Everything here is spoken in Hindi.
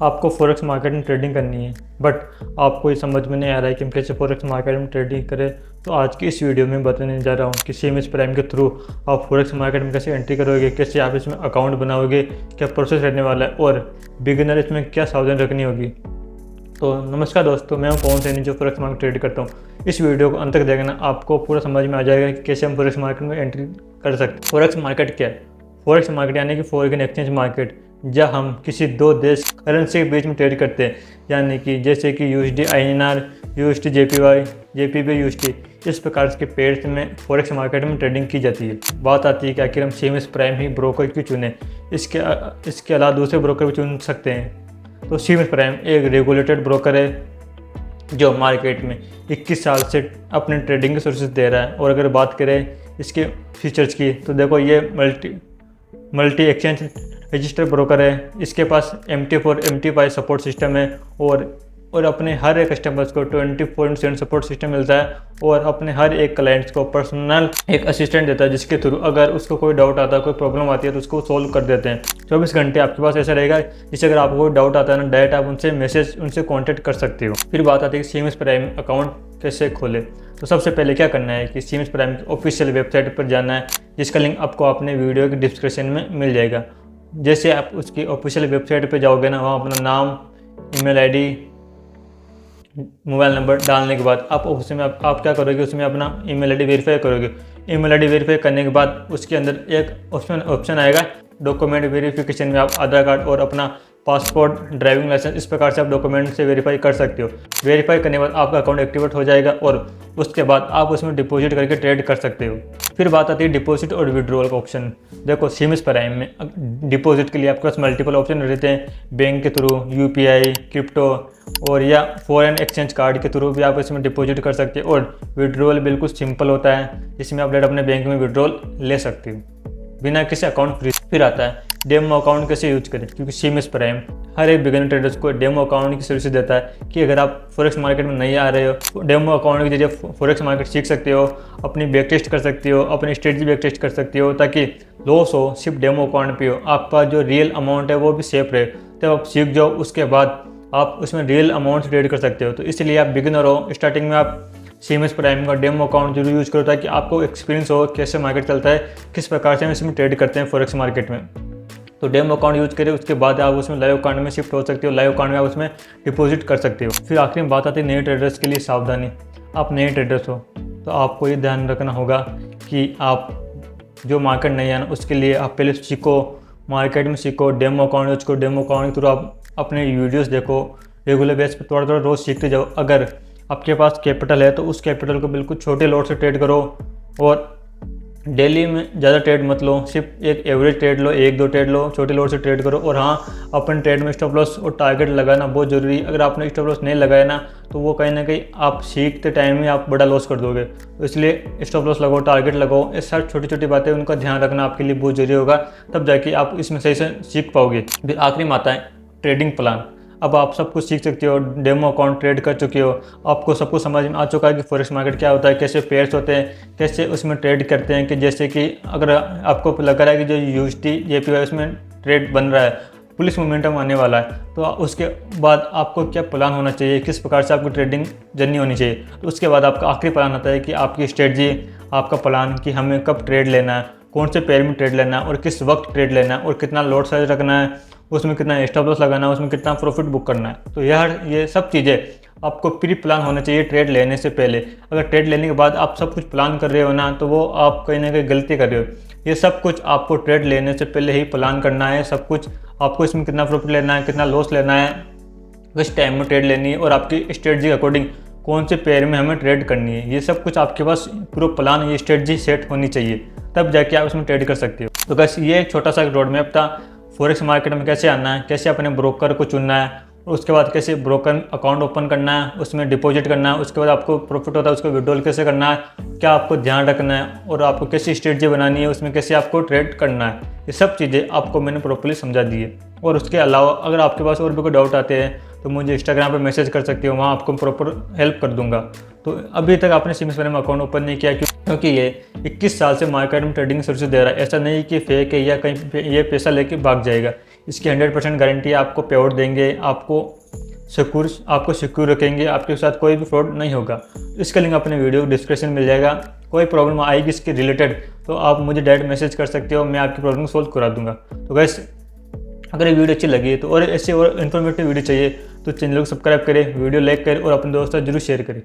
आपको फॉरेक्स मार्केट में ट्रेडिंग करनी है बट आपको ये समझ में नहीं आ रहा है कि हम कैसे फॉरेक्स मार्केट में ट्रेडिंग करें। तो आज की इस वीडियो में बताने जा रहा हूँ कि CMS प्राइम के थ्रू आप फॉरेक्स मार्केट में कैसे एंट्री करोगे, कैसे आप इसमें अकाउंट बनाओगे, क्या प्रोसेस रहने वाला है और बिगिनर इसमें क्या सावधानी रखनी होगी। तो नमस्कार दोस्तों, मैं हूं पवन सैनी जो फॉरेक्स मार्केट ट्रेड करता हूं। इस वीडियो को अंत तक देखना, आपको पूरा समझ में आ जाएगा कि कैसे हम फॉरेक्स मार्केट में एंट्री कर सकते हैं। फॉरेक्स मार्केट क्या है? फॉरेक्स मार्केट यानी कि फॉरेन एक्सचेंज मार्केट, जहाँ हम किसी दो देश करेंसी के बीच में ट्रेड करते हैं, यानी कि जैसे कि USD INR, USD JPY, JPY USD, इस प्रकार के पेयर्स में फॉरेक्स मार्केट में ट्रेडिंग की जाती है। बात आती है कि आखिर हम CMS प्राइम ही ब्रोकर क्यों चुने, इसके अलावा दूसरे ब्रोकर भी चुन सकते हैं। तो CMS प्राइम एक रेगुलेटेड ब्रोकर है जो मार्केट में 21 साल से अपने ट्रेडिंग के सर्विसेज दे रहा है। और अगर बात करें इसके फीचर्स की तो देखो, ये मल्टी एक्सचेंज रजिस्टर ब्रोकर है। इसके पास MT4 MT5 सपोर्ट सिस्टम है और अपने हर एक कस्टमर्स को 24/7 सपोर्ट सिस्टम मिलता है और अपने हर एक क्लाइंट्स को पर्सनल एक असिस्टेंट देता है, जिसके थ्रू अगर उसको कोई डाउट आता है, कोई प्रॉब्लम आती है तो उसको सोल्व कर देते हैं। 24 घंटे आपके पास ऐसा रहेगा, जिससे अगर आपको कोई डाउट आता है ना, डायरेक्ट आप उनसे कॉन्टैक्ट कर सकते हो। फिर बात आती है कि CMS प्राइम अकाउंट कैसे खोले। तो सबसे पहले क्या करना है कि CMS प्राइम की ऑफिशियल वेबसाइट पर जाना है, जिसका लिंक आपको अपने वीडियो के डिस्क्रिप्शन में मिल जाएगा। जैसे आप उसकी ऑफिशियल वेबसाइट पर जाओगे ना, वहाँ अपना नाम, ईमेल ID, मोबाइल नंबर डालने के बाद उसमें आप क्या करोगे, उसमें अपना ईमेल ID वेरीफाई करोगे। ईमेल ID वेरीफाई करने के बाद उसके अंदर एक ऑप्शन आएगा डॉक्यूमेंट वेरिफिकेशन में। आप आधार कार्ड और अपना पासपोर्ट, ड्राइविंग लाइसेंस, इस प्रकार से आप डॉक्यूमेंट से वेरीफाई कर सकते हो। वेरीफाई करने के बाद आपका अकाउंट एक्टिवेट हो जाएगा और उसके बाद आप उसमें डिपॉजिट करके ट्रेड कर सकते हो। फिर बात आती है डिपॉजिट और विड्रॉल का ऑप्शन। देखो, CMS प्राइम में डिपॉजिट के लिए आपके पास मल्टीपल ऑप्शन रहते हैं। बैंक के थ्रू, UPI, क्रिप्टो और या फॉरेन एक्सचेंज कार्ड के थ्रू भी आप इसमें डिपॉजिट कर सकते हो। और विड्रॉल बिल्कुल सिंपल होता है, जिसमें आप डायरेक्ट अपने बैंक में विड्रॉल ले सकते हो बिना किसी अकाउंट फ्री। फिर आता है डेमो अकाउंट कैसे यूज करें, क्योंकि CMS प्राइम हर एक बिगिनर ट्रेडर्स को डेमो अकाउंट की सर्विस देता है कि अगर आप फॉरेक्स मार्केट में नहीं आ रहे हो, डेमो अकाउंट के जरिए फॉरेक्स मार्केट सीख सकते हो, अपनी बैक टेस्ट कर सकते हो, अपनी स्ट्रेटजी बैक टेस्ट कर सकते हो, ताकि लॉस हो सिर्फ डेमो अकाउंट पे हो, आपका जो रियल अमाउंट है वो भी सेफ रहे। तब आप सीख जाओ, उसके बाद आप उसमें रियल अमाउंट से ट्रेड कर सकते हो। तो इसलिए आप बिगिनर हो, स्टार्टिंग में आप CMS प्राइम का डेमो अकाउंट जरूर यूज़ करो, ताकि आपको एक्सपीरियंस हो कैसे मार्केट चलता है, किस प्रकार से हम इसमें ट्रेड करते हैं फॉरेक्स मार्केट में। तो डेमो अकाउंट यूज़ करें, उसके बाद आप उसमें लाइव अकाउंट में शिफ्ट हो सकते हो, लाइव अकाउंट में आप उसमें डिपॉजिट कर सकते हो। फिर आखिरी में बात आती है नए ट्रेडर्स के लिए सावधानी। आप नए ट्रेडर्स हो तो आपको ये ध्यान रखना होगा कि आप जो मार्केट नहीं है ना, उसके लिए आप पहले सीखो, मार्केट में सीखो, डेमो अकाउंट यूज करो। डेमो अकाउंट के थ्रू आप अपने वीडियोज़ देखो, रेगुलर बेस पर थोड़ा थोड़ा रोज़ सीखते जाओ। अगर आपके पास कैपिटल है तो उस कैपिटल को बिल्कुल छोटे लॉट से ट्रेड करो और डेली में ज़्यादा ट्रेड मत लो, सिर्फ एक एवरेज ट्रेड लो, 1-2 ट्रेड लो, छोटे लॉट से ट्रेड करो। और हाँ, अपन ट्रेड में स्टॉप लॉस और टारगेट लगाना बहुत ज़रूरी है। अगर आपने स्टॉप लॉस नहीं लगाया ना, तो वो कहीं ना कहीं आप सीखते टाइम में आप बड़ा लॉस कर दोगे। तो इसलिए स्टॉप लॉस लगाओ, टारगेट लगाओ, ये सब छोटी छोटी बातें, उनका ध्यान रखना आपके लिए बहुत ज़रूरी होगा, तब जाके आप इसमें सही से सीख पाओगे। फिर आखिरी में आता है ट्रेडिंग प्लान। अब आप सब कुछ सीख सकते हो, डेमो अकाउंट ट्रेड कर चुके हो, आपको सब कुछ समझ में आ चुका है कि फॉरेक्स मार्केट क्या होता है, कैसे पेयर्स होते हैं, कैसे उसमें ट्रेड करते हैं। कि जैसे कि अगर आपको लग रहा है कि जो USD JPY उसमें ट्रेड बन रहा है, पुलिस मोमेंटम आने वाला है, तो उसके बाद आपको क्या प्लान होना चाहिए, किस प्रकार से आपकी ट्रेडिंग जर्नी होनी चाहिए। तो उसके बाद आपका आखिरी प्लान आता है कि आपकी स्ट्रेटजी, आपका प्लान कि हमें कब ट्रेड लेना है, कौन से पेयर में ट्रेड लेना है और किस वक्त ट्रेड लेना है, और कितना लॉट साइज रखना है, उसमें कितना स्टॉप लॉस लगाना है, उसमें कितना प्रॉफिट बुक करना है। तो ये सब चीज़ें आपको प्री प्लान होना चाहिए ट्रेड लेने से पहले। अगर ट्रेड लेने के बाद आप सब कुछ प्लान कर रहे हो ना, तो वो आप कहीं ना कहीं गलती कर रहे हो। ये सब कुछ आपको ट्रेड लेने से पहले ही प्लान करना है। सब कुछ आपको इसमें कितना प्रॉफिट लेना है, कितना लॉस लेना है, किस टाइम में ट्रेड लेनी है और आपकी स्ट्रेटजी के अकॉर्डिंग कौन से पेयर में हमें ट्रेड करनी है, ये सब कुछ आपके पास पूरा प्लान, ये स्ट्रेटजी सेट होनी चाहिए, तब जाके आप उसमें ट्रेड कर सकते हो। तो बस ये एक छोटा सा रोड मैप था फॉरेक्स मार्केट में कैसे आना है, कैसे अपने ब्रोकर को चुनना है, और उसके बाद कैसे ब्रोकर अकाउंट ओपन करना है, उसमें डिपॉजिट करना है, उसके बाद आपको प्रॉफिट होता है उसको विड्रॉल कैसे करना है, क्या आपको ध्यान रखना है, और आपको कैसी स्ट्रेटजी बनानी है, उसमें कैसे आपको ट्रेड करना है। ये सब चीज़ें आपको मैंने प्रॉपर्ली समझा दी है। और उसके अलावा अगर आपके पास और भी कोई डाउट आते हैं तो मुझे इंस्टाग्राम पे मैसेज कर सकते हो, वहाँ आपको प्रॉपर हेल्प कर दूंगा। तो अभी तक आपने CMS प्राइम में अकाउंट ओपन नहीं किया क्योंकि ये 21 साल से मार्केट में ट्रेडिंग सर्विस दे रहा है। ऐसा नहीं कि फेक है या कहीं ये पैसा लेके भाग जाएगा। इसकी 100% गारंटी है, आपको पे आउट देंगे, आपको सिक्योर रखेंगे, आपके साथ कोई भी फ्रॉड नहीं होगा। इसका लिंक अपने वीडियो डिस्क्रिप्शन मिल जाएगा। कोई प्रॉब्लम आएगी इसके रिलेटेड तो आप मुझे डायरेक्ट मैसेज कर सकते हो, मैं आपकी प्रॉब्लम सॉल्व करा दूंगा। तो गाइस, अगर ये वीडियो अच्छी लगी है तो और ऐसे और इन्फॉर्मेटिव वीडियो चाहिए तो चैनल को सब्सक्राइब करें, वीडियो लाइक करें और अपने दोस्तों जरूर शेयर करें।